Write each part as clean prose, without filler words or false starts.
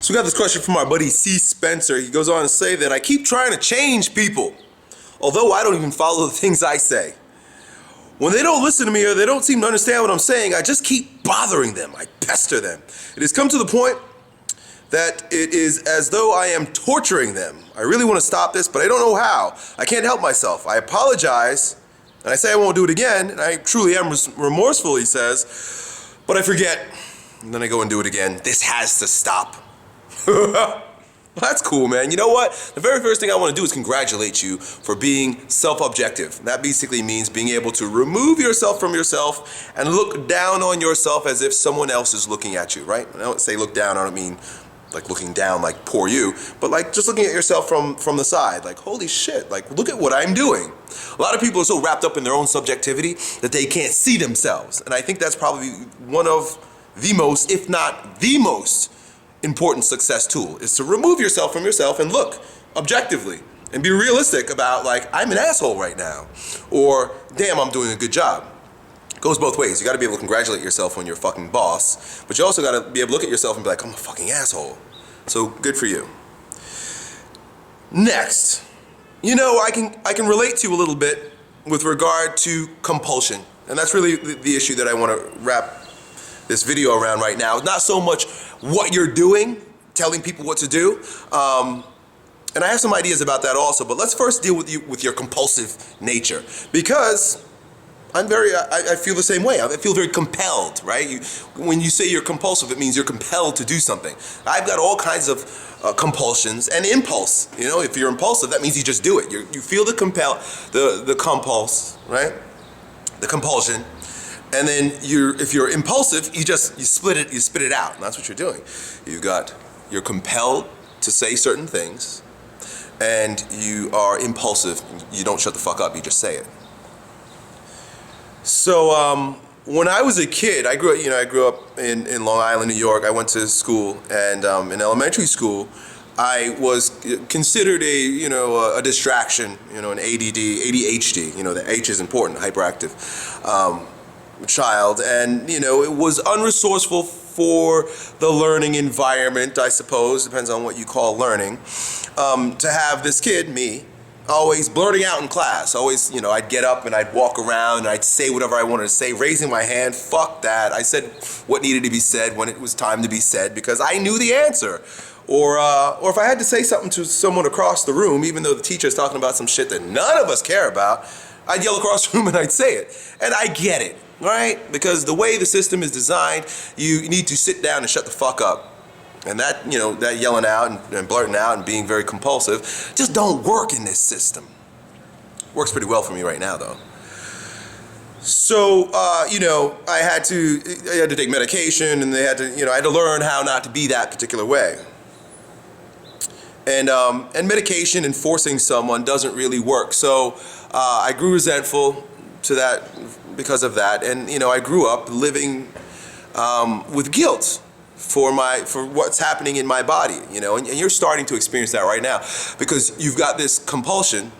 So we got this question from our buddy C. Spencer. He goes on to say that I keep trying to change people, although I don't even follow the things I say. When they don't listen to me or they don't seem to understand what I'm saying, I just keep bothering them. I pester them. It has come to the point that it is as though I am torturing them. I really want to stop this, but I don't know how. I can't help myself. I apologize, and I say I won't do it again, and I truly am remorseful, he says, but I forget, and then I go and do it again. This has to stop. Well, that's cool, man. You know what? The very first thing I want to do is congratulate you for being self-objective. That basically means being able to remove yourself from yourself and look down on yourself as if someone else is looking at you, right? When I don't say look down, I don't mean like looking down like poor you, but like just looking at yourself from the side, like holy shit, like look at what I'm doing. A lot of people are so wrapped up in their own subjectivity that they can't see themselves, and I think that's probably one of the most, if not the most important success tool, is to remove yourself from yourself and look objectively and be realistic about like, I'm an asshole right now, or damn, I'm doing a good job. It goes both ways. You got to be able to congratulate yourself on your fucking boss, but you also got to be able to look at yourself and be like, I'm a fucking asshole. So good for you. Next, you know, I can relate to you a little bit with regard to compulsion, and that's really the issue that I want to wrap this video around right now. Not so much what you're doing, telling people what to do, and I have some ideas about that also, but let's first deal with your compulsive nature, because I feel the same way. I feel very compelled, right? When you say you're compulsive, it means you're compelled to do something. I've got all kinds of compulsions and impulse. You know, if you're impulsive, that means you just do it. You feel the compulse, right? The compulsion. And then if you're impulsive, you spit it out. And that's what you're doing. You're compelled to say certain things, and you are impulsive. You don't shut the fuck up, you just say it. So when I was a kid, I grew up in Long Island, New York. I went to school, and in elementary school, I was considered a distraction, an ADHD. The H is important, hyperactive. Child, and it was unresourceful for the learning environment, I suppose, depends on what you call learning, to have this kid, me, always blurting out in class. Always, I'd get up and I'd walk around and I'd say whatever I wanted to say, raising my hand. Fuck that. I said what needed to be said when it was time to be said, because I knew the answer. Or if I had to say something to someone across the room, even though the teacher's talking about some shit that none of us care about, I'd yell across the room and I'd say it. And I get it. Right? Because the way the system is designed, you need to sit down and shut the fuck up. And that yelling out and blurting out and being very compulsive just don't work in this system. Works pretty well for me right now, though. So, I had to take medication, and I had to learn how not to be that particular way. And medication and forcing someone doesn't really work. So, I grew resentful to that because of that, and I grew up living with guilt for what's happening in my body, and you're starting to experience that right now, because you've got this compulsion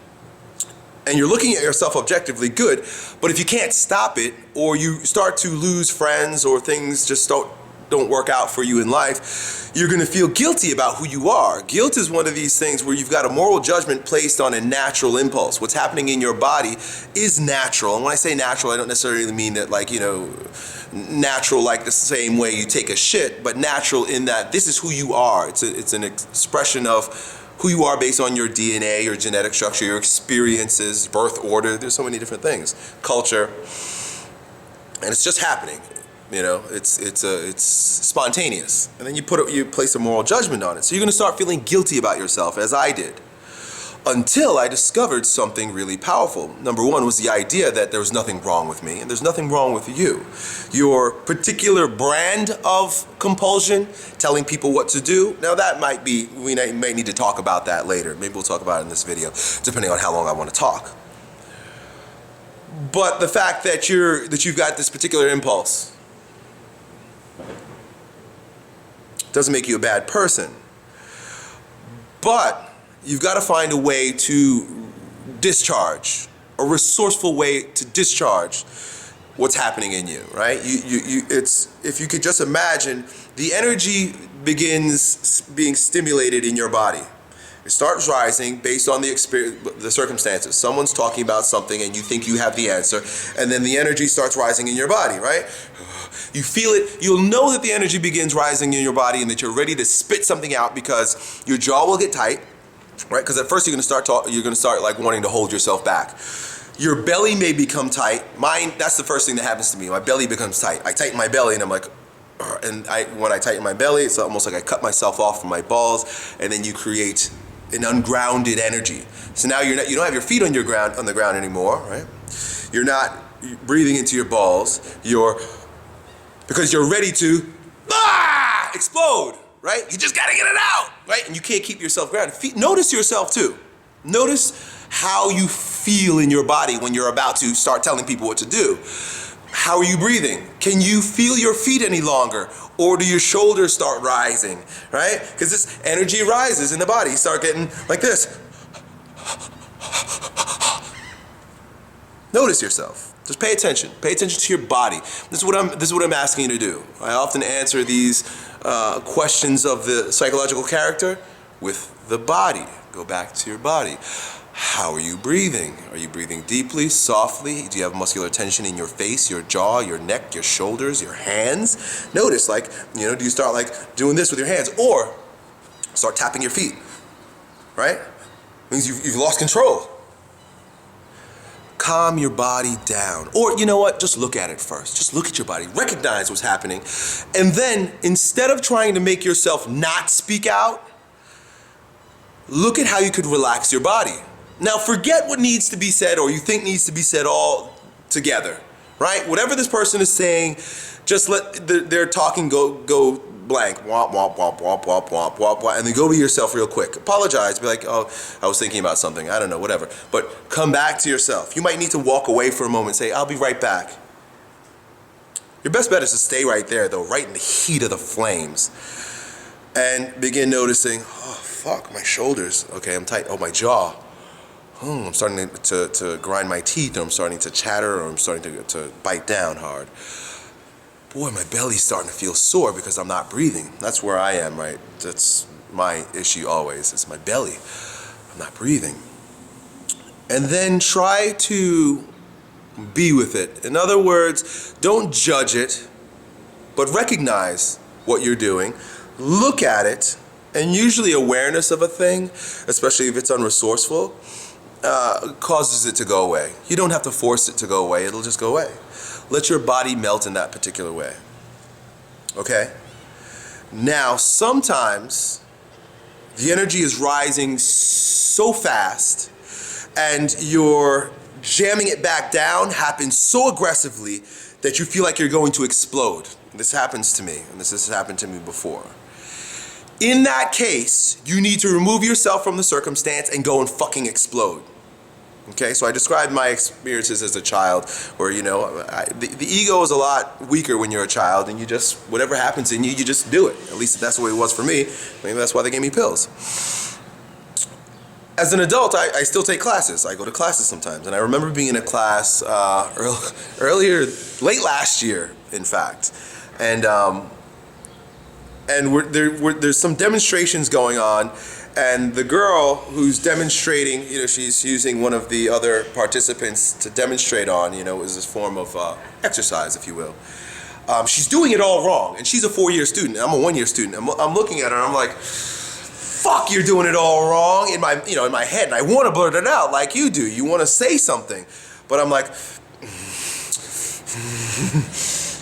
and you're looking at yourself objectively good, but if you can't stop it, or you start to lose friends, or things just don't work out for you in life, you're going to feel guilty about who you are. Guilt is one of these things where you've got a moral judgment placed on a natural impulse. What's happening in your body is natural. And when I say natural, I don't necessarily mean that natural like the same way you take a shit, but natural in that this is who you are. It's an expression of who you are based on your DNA, your genetic structure, your experiences, birth order. There's so many different things. Culture. And it's just happening. It's spontaneous, and then you place a moral judgment on it. So you're going to start feeling guilty about yourself, as I did, until I discovered something really powerful. Number one was the idea that there was nothing wrong with me, and there's nothing wrong with you. Your particular brand of compulsion, telling people what to do. Now that we may need to talk about that later. Maybe we'll talk about it in this video, depending on how long I want to talk. But the fact that you've got this particular impulse doesn't make you a bad person, but you've got to find a way to discharge, a resourceful way to discharge what's happening in you, right? If you could just imagine the energy begins being stimulated in your body. It starts rising based on the circumstances. Someone's talking about something and you think you have the answer, and then the energy starts rising in your body, right? You feel it. You'll know that the energy begins rising in your body and that you're ready to spit something out because your jaw will get tight, right? Because at first you're going to start like wanting to hold yourself back. Your belly may become tight. Mine, that's the first thing that happens to me. My belly becomes tight. I tighten my belly and I'm like, when I tighten my belly, it's almost like I cut myself off from my balls, and then you create an ungrounded energy. So now you don't have your feet on the ground anymore, right? You're not breathing into your balls. Because you're ready to explode, right? You just gotta get it out, right? And you can't keep yourself grounded. Notice yourself too. Notice how you feel in your body when you're about to start telling people what to do. How are you breathing? Can you feel your feet any longer? Or do your shoulders start rising, right? Because this energy rises in the body. You start getting like this. Notice yourself. Just pay attention. Pay attention to your body. This is what I'm asking you to do. I often answer these questions of the psychological character with the body. Go back to your body. How are you breathing? Are you breathing deeply, softly? Do you have muscular tension in your face, your jaw, your neck, your shoulders, your hands? Notice, like, do you start like doing this with your hands, or start tapping your feet, right? Means you've lost control. Calm your body down. Or you know what? Just look at it first. Just look at your body. Recognize what's happening. And then instead of trying to make yourself not speak out, look at how you could relax your body. Now forget what needs to be said or you think needs to be said all together, right? Whatever this person is saying, just let their talking go blank. Womp, womp, womp, womp, womp, womp, womp, womp, and then go be yourself real quick. Apologize, be like, oh, I was thinking about something. I don't know, whatever. But come back to yourself. You might need to walk away for a moment and say, I'll be right back. Your best bet is to stay right there, though, right in the heat of the flames. And begin noticing, oh, fuck, my shoulders. Okay, I'm tight. Oh, my jaw. I'm starting to grind my teeth, or I'm starting to chatter, or I'm starting to bite down hard. Boy, my belly's starting to feel sore because I'm not breathing. That's where I am, right? That's my issue always. It's my belly. I'm not breathing. And then try to be with it. In other words, don't judge it, but recognize what you're doing. Look at it, and usually awareness of a thing, especially if it's unresourceful, causes it to go away. You don't have to force it to go away. It'll just go away. Let your body melt in that particular way. Okay? Now, sometimes the energy is rising so fast and you're jamming it back down happens so aggressively that you feel like you're going to explode. This happens to me, and this has happened to me before. In that case, you need to remove yourself from the circumstance and go and fucking explode. Okay, so I described my experiences as a child where, the ego is a lot weaker when you're a child, and you just, whatever happens in you, you just do it. At least that's the way it was for me. Maybe that's why they gave me pills. As an adult, I still take classes. I go to classes sometimes. And I remember being in a class late last year, in fact. And there's some demonstrations going on. And the girl who's demonstrating, she's using one of the other participants to demonstrate on, it was this form of exercise, if you will. She's doing it all wrong. And she's a 4-year student. I'm a 1-year student. I'm looking at her and I'm like, fuck, you're doing it all wrong in my head. And I want to blurt it out like you do. You want to say something. But I'm like,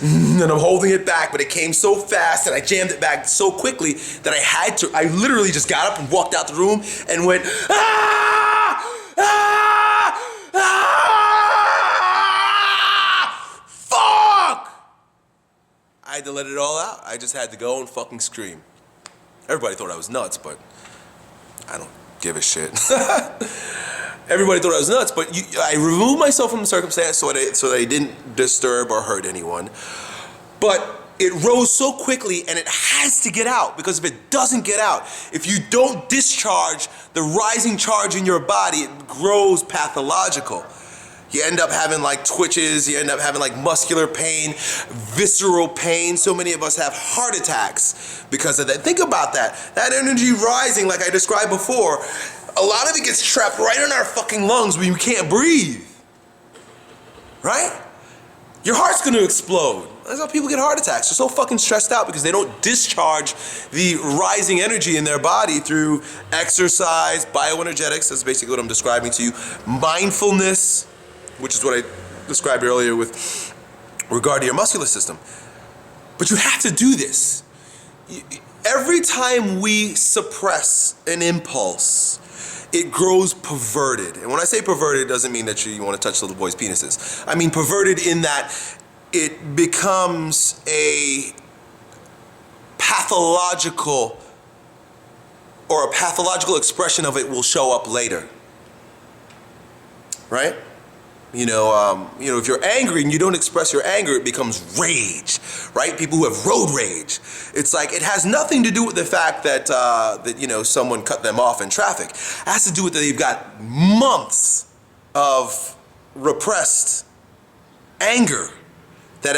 and I'm holding it back, but it came so fast and I jammed it back so quickly that I literally just got up and walked out the room and went, fuck! I had to let it all out. I just had to go and fucking scream. Everybody thought I was nuts, but I don't give a shit. Everybody thought I was nuts, but I removed myself from the circumstance so that I didn't disturb or hurt anyone. But it rose so quickly, and it has to get out, because if it doesn't get out, if you don't discharge the rising charge in your body, it grows pathological. You end up having like twitches, you end up having like muscular pain, visceral pain. So many of us have heart attacks because of that. Think about that. That energy rising, like I described before, a lot of it gets trapped right in our fucking lungs when you can't breathe. Right? Your heart's gonna explode. That's how people get heart attacks. They're so fucking stressed out because they don't discharge the rising energy in their body through exercise, bioenergetics, that's basically what I'm describing to you, mindfulness, which is what I described earlier with regard to your muscular system. But you have to do this. Every time we suppress an impulse, it grows perverted. And when I say perverted, it doesn't mean that you want to touch little boys' penises. I mean perverted in that it becomes a pathological, or a pathological expression of it will show up later. Right? You know, if you're angry and you don't express your anger, it becomes rage, right? People who have road rage. It's like, it has nothing to do with the fact that, someone cut them off in traffic. It has to do with that they've got months of repressed anger that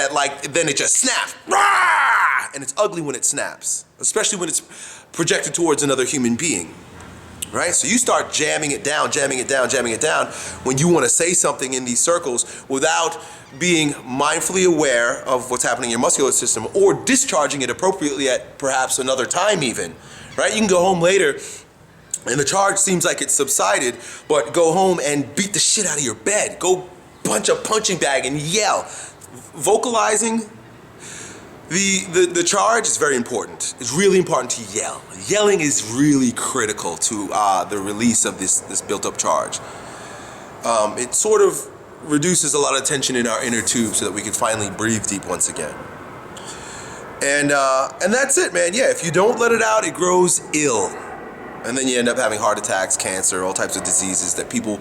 then it just snaps. Rah! And it's ugly when it snaps, especially when it's projected towards another human being. Right? So you start jamming it down when you want to say something in these circles without being mindfully aware of what's happening in your muscular system or discharging it appropriately at perhaps another time even. Right? You can go home later and the charge seems like it's subsided, but go home and beat the shit out of your bed. Go punch a punching bag and yell. Vocalizing the charge is very important. It's really important to yell. Yelling is really critical to the release of this built-up charge. It sort of reduces a lot of tension in our inner tube so that we can finally breathe deep once again. And that's it, man. Yeah, if you don't let it out, it grows ill. And then you end up having heart attacks, cancer, all types of diseases that people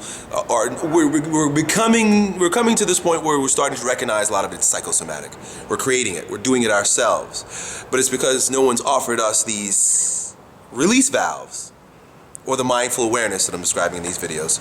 we're coming to this point where we're starting to recognize a lot of it's psychosomatic. We're creating it. We're doing it ourselves. But it's because no one's offered us these release valves or the mindful awareness that I'm describing in these videos.